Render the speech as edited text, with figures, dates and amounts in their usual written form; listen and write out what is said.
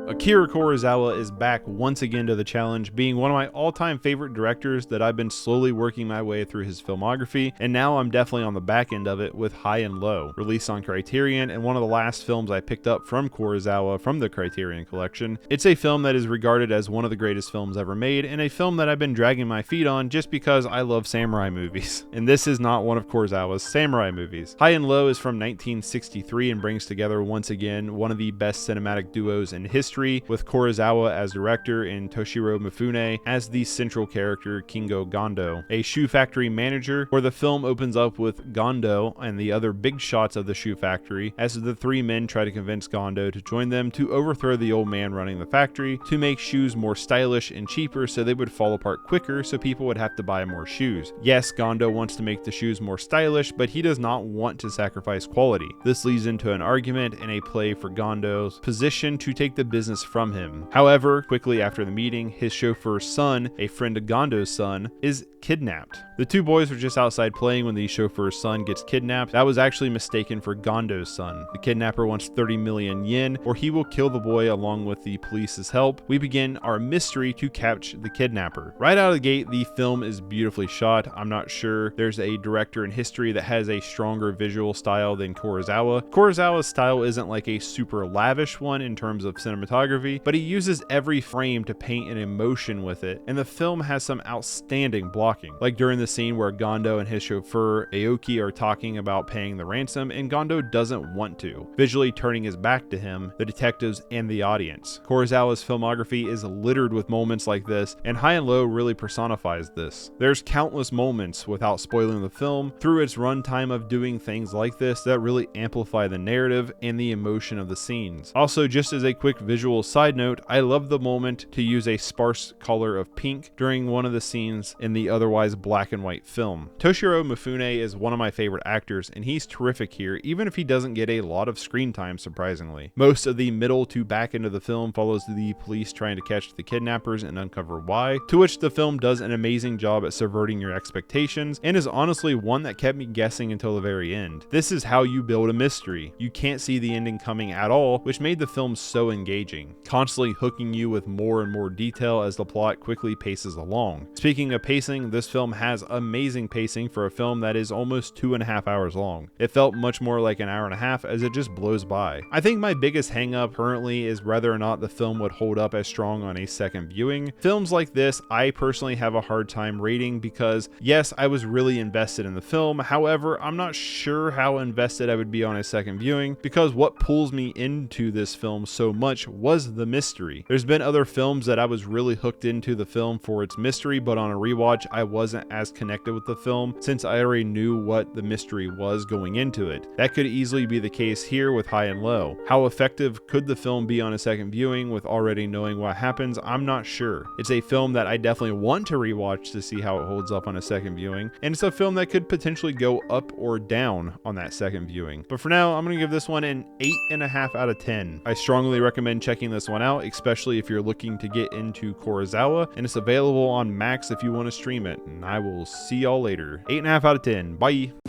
Akira Kurosawa is back once again to the challenge, being one of my all-time favorite directors that I've been slowly working my way through his filmography, and now I'm definitely on the back end of it with High and Low, released on Criterion, and one of the last films I picked up from Kurosawa from the Criterion collection. It's a film that is regarded as one of the greatest films ever made, and a film that I've been dragging my feet on just because I love samurai movies. And this is not one of Kurosawa's samurai movies. High and Low is from 1963 and brings together once again one of the best cinematic duos in history, with Kurosawa as director and Toshiro Mifune as the central character Kingo Gondo, a shoe factory manager, where the film opens up with Gondo and the other big shots of the shoe factory as the three men try to convince Gondo to join them to overthrow the old man running the factory to make shoes more stylish and cheaper so they would fall apart quicker so people would have to buy more shoes. Yes, Gondo wants to make the shoes more stylish, but he does not want to sacrifice quality. This leads into an argument and a play for Gondo's position to take the business from him. However, quickly after the meeting, his chauffeur's son, a friend of Gondo's son, is kidnapped. The two boys were just outside playing when the chauffeur's son gets kidnapped. That was actually mistaken for Gondo's son. The kidnapper wants 30 million yen, or he will kill the boy along with the police's help. We begin our mystery to catch the kidnapper. Right out of the gate, the film is beautifully shot. I'm not sure there's a director in history that has a stronger visual style than Kurosawa. Kurosawa's style isn't like a super lavish one in terms of cinematography, but he uses every frame to paint an emotion with it, and the film has some outstanding blocking. Like during the scene where Gondo and his chauffeur Aoki are talking about paying the ransom, and Gondo doesn't want to, visually turning his back to him, the detectives, and the audience. Kurosawa's filmography is littered with moments like this, and High and Low really personifies this. There's countless moments, without spoiling the film, through its runtime of doing things like this that really amplify the narrative and the emotion of the scenes. Also, just as a quick visual side note, I love the moment to use a sparse color of pink during one of the scenes in the otherwise black and white film. Toshiro Mifune is one of my favorite actors, and he's terrific here, even if he doesn't get a lot of screen time, surprisingly. Most of the middle to back end of the film follows the police trying to catch the kidnappers and uncover why, to which the film does an amazing job at subverting your expectations, and is honestly one that kept me guessing until the very end. This is how you build a mystery. You can't see the ending coming at all, which made the film so engaging, constantly hooking you with more and more detail as the plot quickly paces along. Speaking of pacing, this film has amazing pacing for a film that is almost 2.5 hours long. It felt much more like an hour and a half as it just blows by. I think my biggest hang up currently is whether or not the film would hold up as strong on a second viewing. Films like this, I personally have a hard time rating because, yes, I was really invested in the film. However, I'm not sure how invested I would be on a second viewing because what pulls me into this film so much was the mystery. There's been other films that I was really hooked into the film for its mystery, but on a rewatch, I wasn't as connected with the film since I already knew what the mystery was going into it. That could easily be the case here with High and Low. How effective could the film be on a second viewing with already knowing what happens? I'm not sure. It's a film that I definitely want to rewatch to see how it holds up on a second viewing, and it's a film that could potentially go up or down on that second viewing. But for now, I'm going to give this one an 8.5 out of 10. I strongly recommend checking this one out, especially if you're looking to get into Kurosawa, and it's available on Max if you want to stream it, and I will see y'all later. 8.5 out of 10. Bye.